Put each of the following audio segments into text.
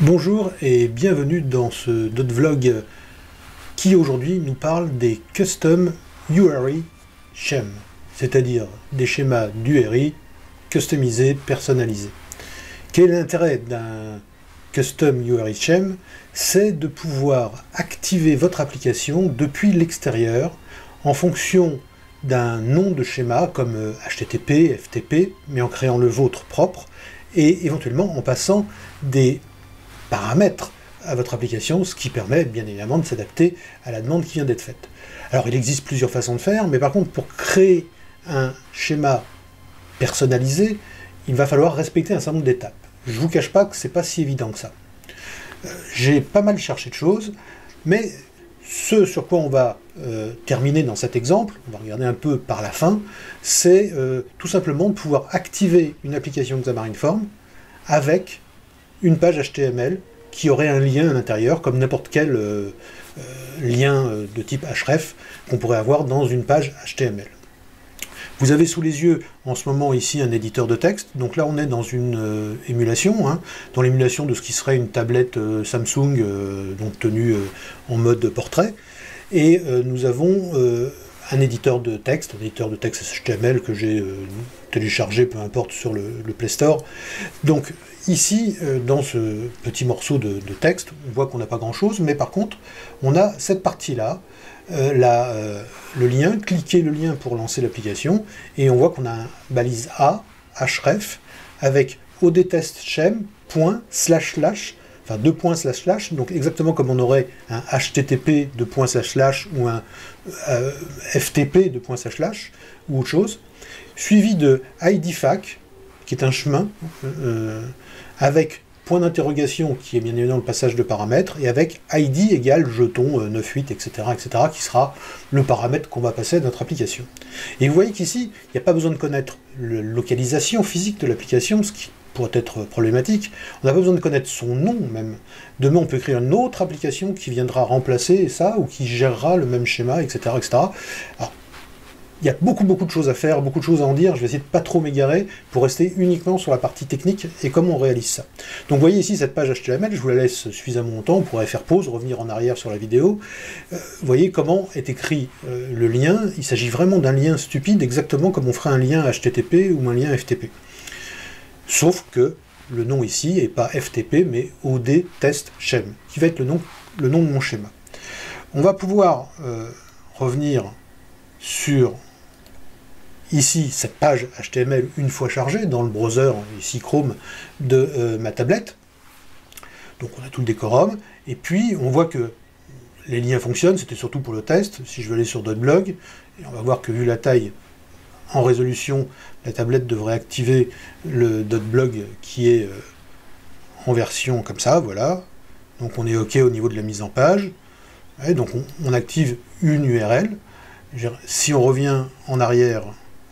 Bonjour et bienvenue dans ce vlog qui aujourd'hui nous parle des Custom URI Scheme, c'est-à-dire des schémas d'URI customisés, personnalisés. Quel est l'intérêt d'un Custom URI Scheme? C'est de pouvoir activer votre application depuis l'extérieur en fonction d'un nom de schéma comme HTTP, FTP, mais en créant le vôtre propre et éventuellement en passant des paramètres à votre application, ce qui permet bien évidemment de s'adapter à la demande qui vient d'être faite. Alors il existe plusieurs façons de faire, mais par contre pour créer un schéma personnalisé, il va falloir respecter un certain nombre d'étapes. Je ne vous cache pas que c'est pas si évident que ça. J'ai pas mal cherché de choses, mais ce sur quoi on va terminer dans cet exemple, on va regarder un peu par la fin, c'est tout simplement de pouvoir activer une application Xamarin.Forms avec une page HTML qui aurait un lien à l'intérieur, comme n'importe quel lien de type href qu'on pourrait avoir dans une page HTML. Vous avez sous les yeux en ce moment ici un éditeur de texte, donc là on est dans une émulation, dans l'émulation de ce qui serait une tablette Samsung donc tenue en mode portrait, et nous avons un éditeur de texte HTML que j'ai téléchargé, peu importe, sur le Play Store. Donc ici, dans ce petit morceau de texte, on voit qu'on n'a pas grand-chose, mais par contre, on a cette partie-là, le lien, cliquez le lien pour lancer l'application, et on voit qu'on a un balise A, href, avec odtestscheme, enfin 2 //, donc exactement comme on aurait un HTTP 2 // ou un FTP 2 // ou autre chose, suivi de IDFAC, qui est un chemin, avec point d'interrogation qui est bien évidemment le passage de paramètres, et avec ID égale jeton 98, etc., qui sera le paramètre qu'on va passer à notre application. Et vous voyez qu'ici, il n'y a pas besoin de connaître la localisation physique de l'application, ce qui pourrait être problématique. On n'a pas besoin de connaître son nom même. Demain, on peut créer une autre application qui viendra remplacer ça, ou qui gérera le même schéma, etc., Alors, il y a beaucoup de choses à faire, beaucoup de choses à en dire, je vais essayer de pas trop m'égarer pour rester uniquement sur la partie technique et comment on réalise ça. Donc vous voyez ici cette page HTML, je vous la laisse suffisamment longtemps, on pourrait faire pause, revenir en arrière sur la vidéo. Vous voyez comment est écrit le lien, il s'agit vraiment d'un lien stupide, exactement comme on ferait un lien HTTP ou un lien FTP. Sauf que le nom ici n'est pas FTP, mais odtestscheme, qui va être le nom de mon schéma. On va pouvoir revenir sur ici cette page HTML une fois chargée dans le browser, ici Chrome, de ma tablette. Donc on a tout le décorum, et puis on voit que les liens fonctionnent, c'était surtout pour le test. Si je veux aller sur .blog, et on va voir que vu la taille en résolution, la tablette devrait activer le .blog qui est en version comme ça, voilà. Donc on est OK au niveau de la mise en page. Et donc on active une URL. Si on revient en arrière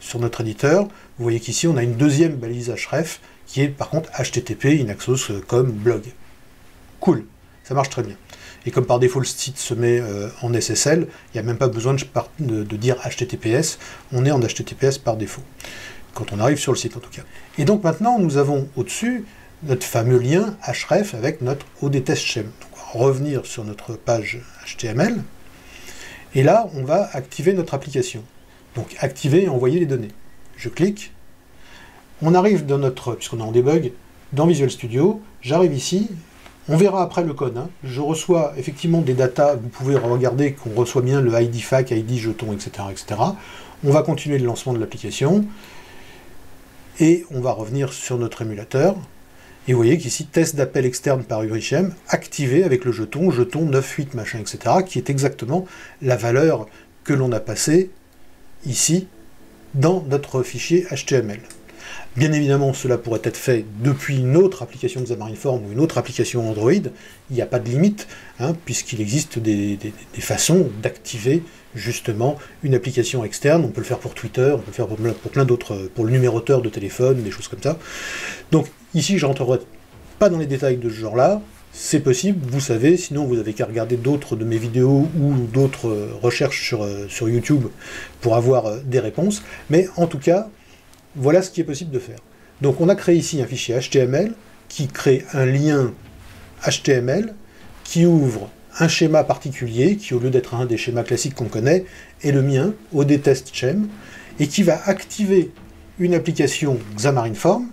sur notre éditeur, vous voyez qu'ici on a une deuxième balise href qui est par contre HTTP inaxos.com blog. Cool, ça marche très bien. Et comme par défaut le site se met en SSL, il n'y a même pas besoin de dire HTTPS, on est en HTTPS par défaut, quand on arrive sur le site en tout cas. Et donc maintenant nous avons au-dessus notre fameux lien href avec notre odtestscheme. Donc on va revenir sur notre page HTML, et là on va activer notre application. Donc activer et envoyer les données. Je clique, on arrive dans notre, puisqu'on est en debug, dans Visual Studio, j'arrive ici, on verra après le code, je reçois effectivement des datas, vous pouvez regarder qu'on reçoit bien le IDFAC, ID jeton, etc., On va continuer le lancement de l'application, et on va revenir sur notre émulateur, et vous voyez qu'ici, test d'appel externe par URISCHEM, activé avec le jeton 98 machin, etc., qui est exactement la valeur que l'on a passée ici, dans notre fichier HTML. Bien évidemment, cela pourrait être fait depuis une autre application Xamarin.Forms ou une autre application Android. Il n'y a pas de limite, puisqu'il existe des façons d'activer justement une application externe. On peut le faire pour Twitter, on peut le faire pour plein d'autres, pour le numéroteur de téléphone, des choses comme ça. Donc ici, je ne rentrerai pas dans les détails de ce genre-là. C'est possible, vous savez, sinon vous n'avez qu'à regarder d'autres de mes vidéos ou d'autres recherches sur YouTube pour avoir des réponses. Mais en tout cas, voilà ce qui est possible de faire. Donc on a créé ici un fichier HTML qui crée un lien HTML qui ouvre un schéma particulier, qui au lieu d'être un des schémas classiques qu'on connaît, est le mien, ODTestChem, et qui va activer une application Xamarin.Form,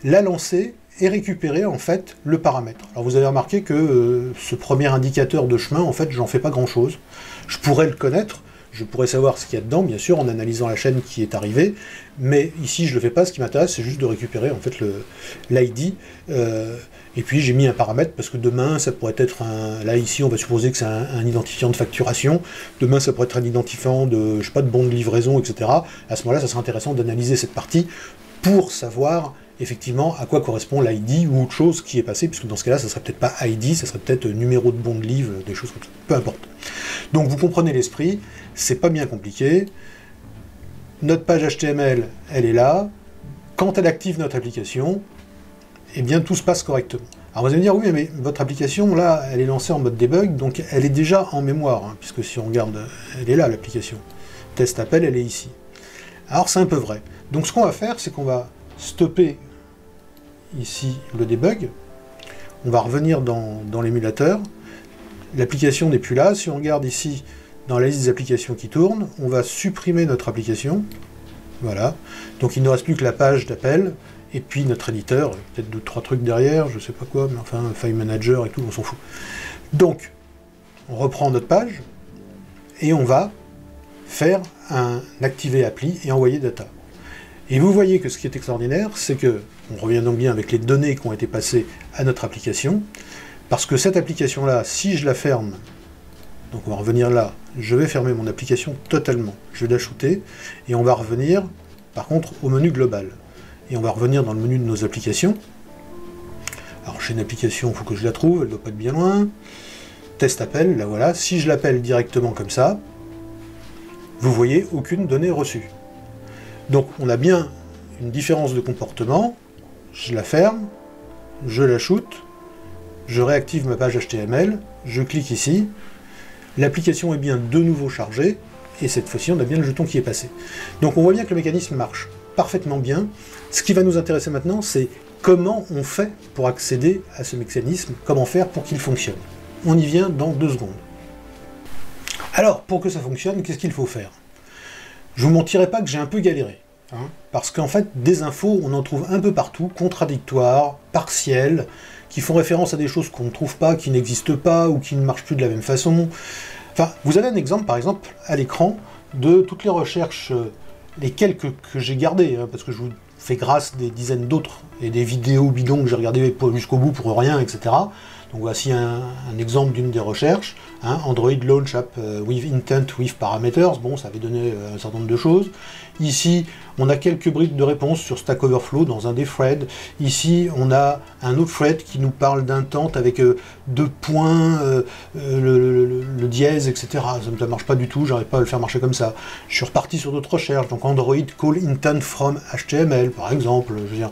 la lancer et récupérer en fait le paramètre. Alors vous avez remarqué que ce premier indicateur de chemin, en fait, j'en fais pas grand-chose. Je pourrais le connaître, je pourrais savoir ce qu'il y a dedans, bien sûr, en analysant la chaîne qui est arrivée, mais ici je le fais pas, ce qui m'intéresse c'est juste de récupérer en fait l'ID, et puis j'ai mis un paramètre parce que demain ça pourrait être un... Là ici on va supposer que c'est un identifiant de facturation, demain ça pourrait être un identifiant de, je sais pas, de bon de livraison, etc. À ce moment-là ça serait intéressant d'analyser cette partie pour savoir effectivement à quoi correspond l'ID ou autre chose qui est passé, puisque dans ce cas-là ça serait peut-être pas ID, ça serait peut-être numéro de bon de livre, des choses comme ça, peu importe. Donc vous comprenez l'esprit, c'est pas bien compliqué. Notre page HTML, elle est là. Quand elle active notre application, eh bien tout se passe correctement. Alors vous allez me dire, oui, mais votre application, là, elle est lancée en mode debug, donc elle est déjà en mémoire, hein, puisque si on regarde, elle est là, l'application. Test appel, elle est ici. Alors c'est un peu vrai. Donc ce qu'on va faire, c'est qu'on va stopper ici le debug, on va revenir dans l'émulateur, l'application n'est plus là. Si on regarde ici, dans la liste des applications qui tournent, on va supprimer notre application. Voilà. Donc il ne reste plus que la page d'appel, et puis notre éditeur, peut-être 2-3 trucs derrière, je sais pas quoi, mais enfin, File Manager et tout, on s'en fout. Donc, on reprend notre page, et on va faire un activer appli et envoyer data. Et vous voyez que ce qui est extraordinaire, c'est que, on revient donc bien avec les données qui ont été passées à notre application, parce que cette application-là, si je la ferme, donc on va revenir là, je vais fermer mon application totalement, je vais la shooter, et on va revenir, par contre, au menu global. Et on va revenir dans le menu de nos applications. Alors j'ai une application, il faut que je la trouve, elle ne doit pas être bien loin. Test appel, là voilà, si je l'appelle directement comme ça, vous voyez aucune donnée reçue. Donc on a bien une différence de comportement, je la ferme, je la shoot, je réactive ma page HTML, je clique ici, l'application est bien de nouveau chargée, et cette fois-ci on a bien le jeton qui est passé. Donc on voit bien que le mécanisme marche parfaitement bien. Ce qui va nous intéresser maintenant, c'est comment on fait pour accéder à ce mécanisme, comment faire pour qu'il fonctionne. On y vient dans 2 secondes. Alors, pour que ça fonctionne, qu'est-ce qu'il faut faire? Je vous mentirai pas que j'ai un peu galéré, hein, parce qu'en fait, des infos, on en trouve un peu partout, contradictoires, partielles, qui font référence à des choses qu'on ne trouve pas, qui n'existent pas, ou qui ne marchent plus de la même façon. Enfin, vous avez un exemple, par exemple, à l'écran, de toutes les recherches, les quelques que j'ai gardées, hein, parce que je vous fais grâce des dizaines d'autres, et des vidéos bidons que j'ai regardées jusqu'au bout pour rien, etc. Donc voici un exemple d'une des recherches, hein, Android Launch App with Intent with Parameters, bon, ça avait donné un certain nombre de choses. Ici, on a quelques briques de réponse sur Stack Overflow dans un des threads. Ici, on a un autre thread qui nous parle d'intent avec 2 points, le dièse, etc. Ça ne marche pas du tout, j'arrive pas à le faire marcher comme ça. Je suis reparti sur d'autres recherches, donc Android Call Intent from HTML, par exemple. Je veux dire,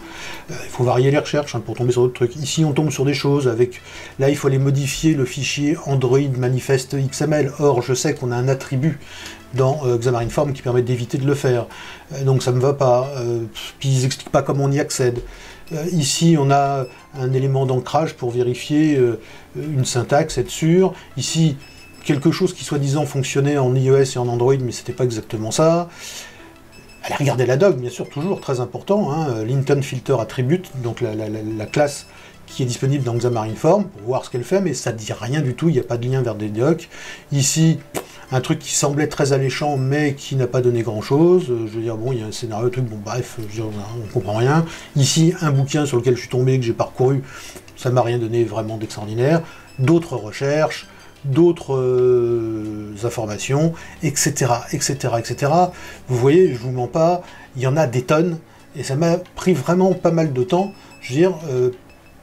il faut varier les recherches, hein, pour tomber sur d'autres trucs. Ici, on tombe sur des choses avec... Là, il faut aller modifier le fichier Android Manifest XML. Or, je sais qu'on a un attribut dans Xamarin.Form qui permet d'éviter de le faire. Donc ça ne me va pas. Puis ils n'expliquent pas comment on y accède. Ici, on a un élément d'ancrage pour vérifier une syntaxe, être sûr. Ici, quelque chose qui soi-disant fonctionnait en iOS et en Android, mais c'était pas exactement ça. Allez regarder la doc, bien sûr, toujours très important. Hein, l'Intent Filter Attribute, donc la classe qui est disponible dans Xamarin.Form, pour voir ce qu'elle fait, mais ça ne dit rien du tout, il n'y a pas de lien vers des docs. Ici, un truc qui semblait très alléchant, mais qui n'a pas donné grand-chose. Je veux dire, bon, il y a un scénario, un truc, bon, bref, je veux dire, on ne comprend rien. Ici, un bouquin sur lequel je suis tombé, que j'ai parcouru, ça ne m'a rien donné vraiment d'extraordinaire. D'autres recherches, d'autres informations, etc., etc., etc. Vous voyez, je ne vous mens pas, il y en a des tonnes, et ça m'a pris vraiment pas mal de temps, je veux dire,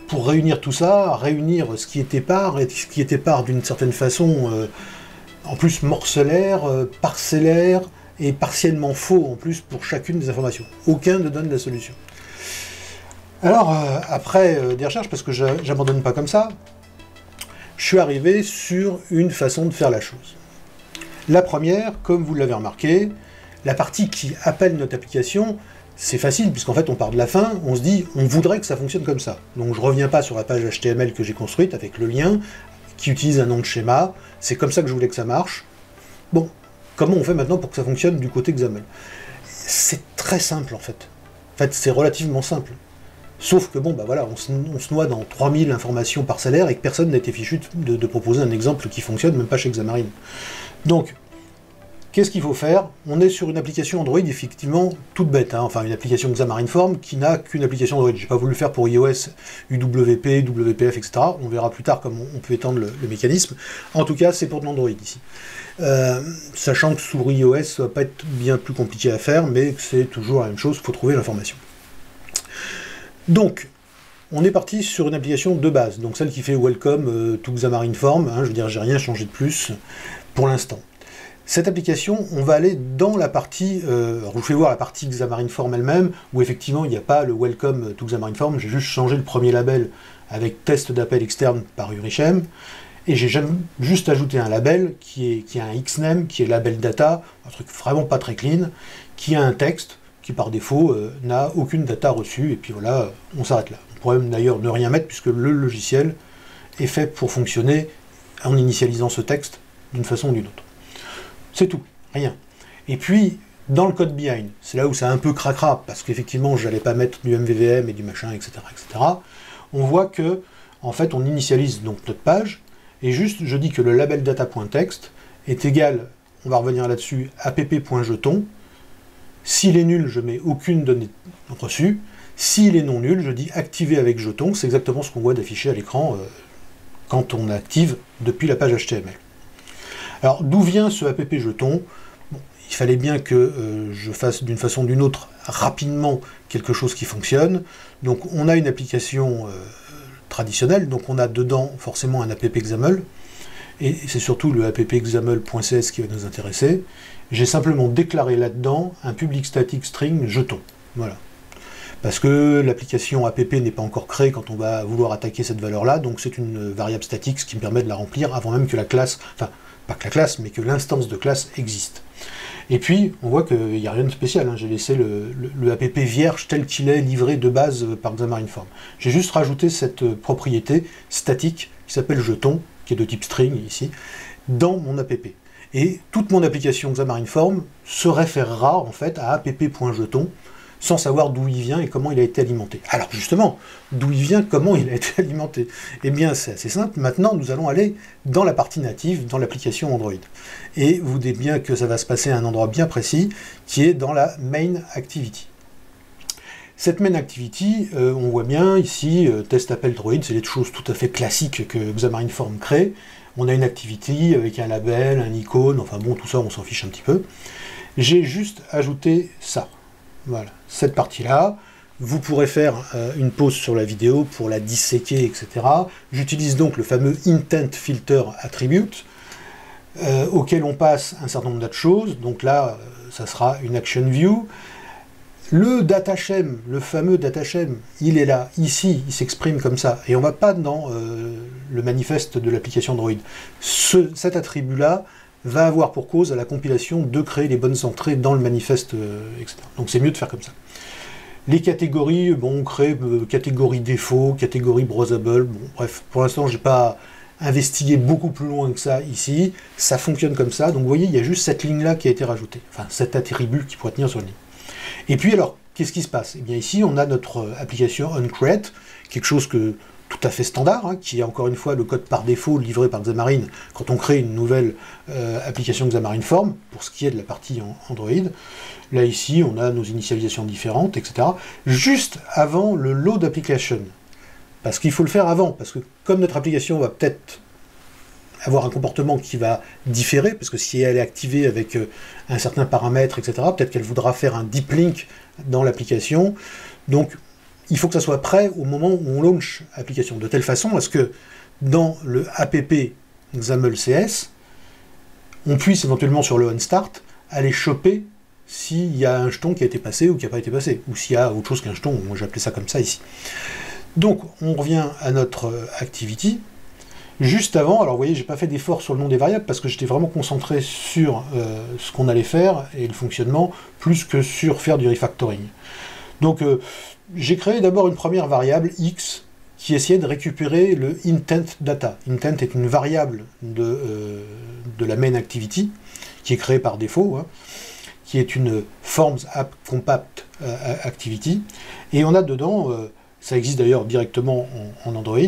pour réunir tout ça, réunir ce qui était part, et ce qui était part d'une certaine façon, en plus morcellaire, parcellaire, et partiellement faux en plus pour chacune des informations. Aucun ne donne la solution. Alors, après des recherches, parce que j'abandonne pas comme ça, je suis arrivé sur une façon de faire la chose. La première, comme vous l'avez remarqué, la partie qui appelle notre application, c'est facile, puisqu'en fait on part de la fin, on se dit, on voudrait que ça fonctionne comme ça. Donc je reviens pas sur la page HTML que j'ai construite avec le lien, qui utilise un nom de schéma, c'est comme ça que je voulais que ça marche. Bon, comment on fait maintenant pour que ça fonctionne du côté XAML? C'est très simple en fait. En fait, c'est relativement simple. Sauf que bon, bah voilà, on se noie dans 3000 informations parcellaires et que personne n'a été fichu de proposer un exemple qui fonctionne, même pas chez Xamarin. Donc, qu'est-ce qu'il faut faire? On est sur une application Android, effectivement, toute bête, hein, enfin une application Xamarin Form qui n'a qu'une application Android. J'ai pas voulu le faire pour iOS, UWP, WPF, etc. On verra plus tard comment on peut étendre le mécanisme. En tout cas, c'est pour de l'Android ici. Sachant que sur iOS, ça va pas être bien plus compliqué à faire, mais c'est toujours la même chose, il faut trouver l'information. Donc, on est parti sur une application de base, donc celle qui fait Welcome to Xamarin Form, hein, je veux dire, j'ai rien changé de plus pour l'instant. Cette application, on va aller dans la partie, alors je vous fais voir la partie Xamarin Form elle-même, où effectivement il n'y a pas le Welcome to Xamarin Form, j'ai juste changé le premier label avec test d'appel externe par URIChem, et j'ai juste ajouté un label qui a un XNAME, qui est label data, un truc vraiment pas très clean, qui a un texte, qui par défaut n'a aucune data reçue, et puis voilà, on s'arrête là. On pourrait même d'ailleurs ne rien mettre, puisque le logiciel est fait pour fonctionner en initialisant ce texte d'une façon ou d'une autre. C'est tout, rien. Et puis, dans le code behind, c'est là où c'est un peu cracra, parce qu'effectivement, je n'allais pas mettre du MVVM et du machin, etc., etc. On voit que, en fait, on initialise donc notre page, et juste, je dis que le label data.text est égal, on va revenir là-dessus, app.jeton. S'il est nul, je mets aucune donnée reçue. S'il est non nul, je dis activer avec jeton. C'est exactement ce qu'on voit d'afficher à l'écran quand on active depuis la page HTML. Alors, d'où vient ce app jeton? Bon, il fallait bien que je fasse d'une façon ou d'une autre rapidement quelque chose qui fonctionne. Donc, on a une application traditionnelle, donc on a dedans forcément un app XAML, et c'est surtout le app.xaml.cs qui va nous intéresser. J'ai simplement déclaré là-dedans un public static string jeton. Voilà. Parce que l'application app n'est pas encore créée quand on va vouloir attaquer cette valeur-là, donc c'est une variable statique, ce qui me permet de la remplir avant même que la classe, enfin, pas que la classe, mais que l'instance de classe existe. Et puis, on voit qu'il n'y a rien de spécial, hein. J'ai laissé le app vierge tel qu'il est livré de base par Xamarin Form. J'ai juste rajouté cette propriété statique qui s'appelle jeton, qui est de type string ici, dans mon app. Et toute mon application Xamarin Form se référera en fait à app.jeton, sans savoir d'où il vient et comment il a été alimenté. Alors justement, d'où il vient, comment il a été alimenté? Eh bien c'est assez simple, maintenant nous allons aller dans la partie native, dans l'application Android. Et vous dites bien que ça va se passer à un endroit bien précis, qui est dans la main activity. Cette main activity, on voit bien ici, test appel Droid, c'est des choses tout à fait classiques que Xamarin Form crée. On a une activity avec un label, un icône, enfin bon, tout ça on s'en fiche un petit peu. J'ai juste ajouté ça. Voilà, cette partie-là, vous pourrez faire une pause sur la vidéo pour la disséquer, etc. J'utilise donc le fameux Intent Filter Attribute, auquel on passe un certain nombre d'autres choses. Donc là, ça sera une Action View. Le datashem, le fameux datashem, il est là, ici, il s'exprime comme ça. Et on ne va pas dans le manifeste de l'application Android. Cet attribut-là va avoir pour cause à la compilation de créer les bonnes entrées dans le manifeste, etc. Donc c'est mieux de faire comme ça. Les catégories, bon, on crée catégorie défaut, catégorie browsable, bon, bref, pour l'instant j'ai pas investigué beaucoup plus loin que ça ici, ça fonctionne comme ça, donc vous voyez, il y a juste cette ligne-là qui a été rajoutée, enfin cet attribut qui pourrait tenir sur une ligne. Et puis alors, qu'est-ce qui se passe? Eh bien ici, on a notre application onCreate, quelque chose que tout à fait standard, hein, qui est encore une fois le code par défaut livré par Xamarin quand on crée une nouvelle application Xamarin Form, pour ce qui est de la partie Android. Là ici, on a nos initialisations différentes, etc. Juste avant le load application. Parce qu'il faut le faire avant, parce que comme notre application va peut-être avoir un comportement qui va différer, parce que si elle est activée avec un certain paramètre, etc., peut-être qu'elle voudra faire un deep link dans l'application. Donc, il faut que ça soit prêt au moment où on launch l'application, de telle façon à ce que dans le app XAML CS, on puisse éventuellement sur le onStart aller choper s'il y a un jeton qui a été passé ou qui n'a pas été passé, ou s'il y a autre chose qu'un jeton, moi j'ai appelé ça comme ça ici. Donc on revient à notre activity. Juste avant, alors vous voyez, j'ai pas fait d'effort sur le nom des variables parce que j'étais vraiment concentré sur ce qu'on allait faire et le fonctionnement, plus que sur faire du refactoring. Donc j'ai créé d'abord une première variable x qui essayait de récupérer le intent data. Intent est une variable de la main activity qui est créée par défaut, hein, qui est une forms app compact activity, et on a dedans, ça existe d'ailleurs directement en Android,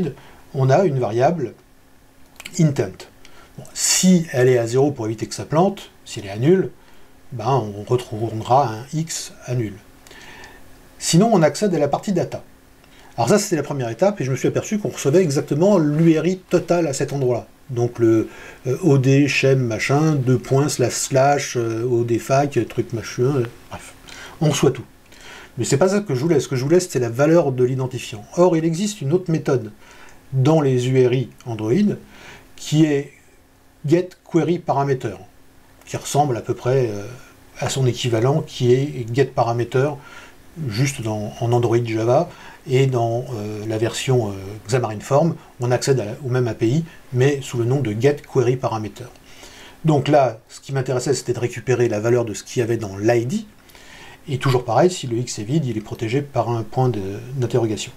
on a une variable intent. Bon, si elle est à 0 pour éviter que ça plante, si elle est à nul, ben on retournera un x à nul. Sinon, on accède à la partie data. Alors ça, c'était la première étape, et je me suis aperçu qu'on recevait exactement l'URI total à cet endroit-là. Donc le OD, chem, machin, 2 points, // OD fac, truc machin, bref. On reçoit tout. Mais c'est pas ça que je voulais. Ce que je voulais, c'était la valeur de l'identifiant. Or, il existe une autre méthode dans les URI Android, qui est getQueryParameter, qui ressemble à peu près à son équivalent, qui est getParameter, juste en Android Java, et dans la version Xamarin.Form, on accède au même API, mais sous le nom de getQueryParameter. Donc là, ce qui m'intéressait, c'était de récupérer la valeur de ce qu'il y avait dans l'ID, et toujours pareil, si le x est vide, il est protégé par un point d'interrogation.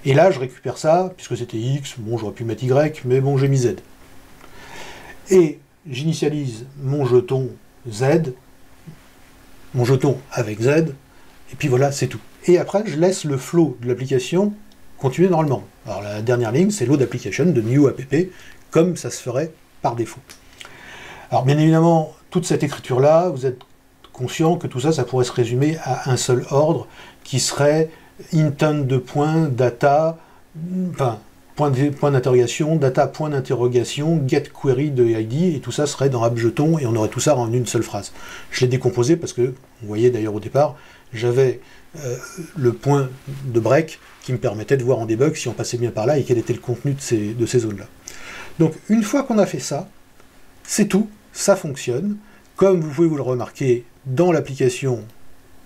Et là, je récupère ça, puisque c'était x, bon, j'aurais pu mettre y, mais bon, j'ai mis z. Et j'initialise mon jeton z, mon jeton avec z, et puis voilà, c'est tout. Et après, je laisse le flow de l'application continuer normalement. Alors la dernière ligne, c'est load application de new app, comme ça se ferait par défaut. Alors bien évidemment, toute cette écriture-là, vous êtes conscient que tout ça, ça pourrait se résumer à un seul ordre, qui serait intent de point, data, enfin, point d'interrogation, data, point d'interrogation, get query de ID, et tout ça serait dans AppJeton, et on aurait tout ça en une seule phrase. Je l'ai décomposé parce que, vous voyez d'ailleurs au départ, j'avais le point de break qui me permettait de voir en debug si on passait bien par là et quel était le contenu de ces zones-là. Donc une fois qu'on a fait ça, c'est tout, ça fonctionne. Comme vous pouvez vous le remarquer dans l'application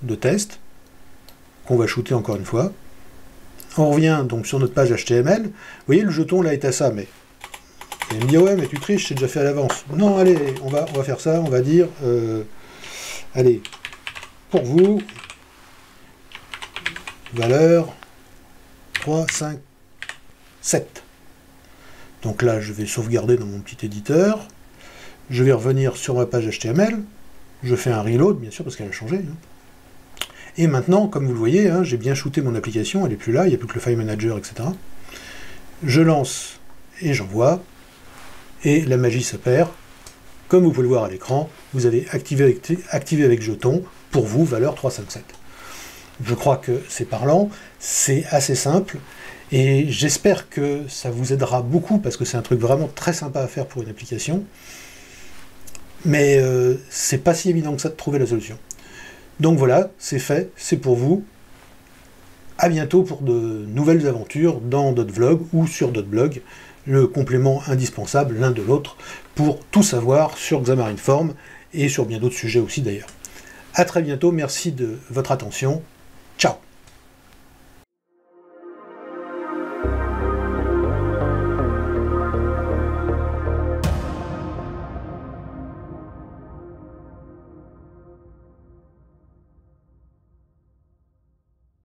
de test, qu'on va shooter encore une fois. On revient donc sur notre page HTML. Vous voyez, le jeton là est à ça, mais il me dit ouais, mais tu triches, c'est déjà fait à l'avance. Non, allez, on va faire ça, on va dire, allez, pour vous, valeur 3, 5, 7. Donc là, je vais sauvegarder dans mon petit éditeur. Je vais revenir sur ma page HTML. Je fais un reload, bien sûr, parce qu'elle a changé. Et maintenant, comme vous le voyez, hein, j'ai bien shooté mon application, elle n'est plus là, il n'y a plus que le file manager, etc. Je lance et j'envoie, et la magie s'opère. Comme vous pouvez le voir à l'écran, vous avez activé avec jeton, pour vous, valeur 357. Je crois que c'est parlant, c'est assez simple, et j'espère que ça vous aidera beaucoup, parce que c'est un truc vraiment très sympa à faire pour une application. Mais c'est pas si évident que ça de trouver la solution. Donc voilà, c'est fait, c'est pour vous. À bientôt pour de nouvelles aventures dans .vlog ou sur .blog, le complément indispensable l'un de l'autre pour tout savoir sur Xamarin.Form et sur bien d'autres sujets aussi d'ailleurs. A très bientôt, merci de votre attention. Ciao.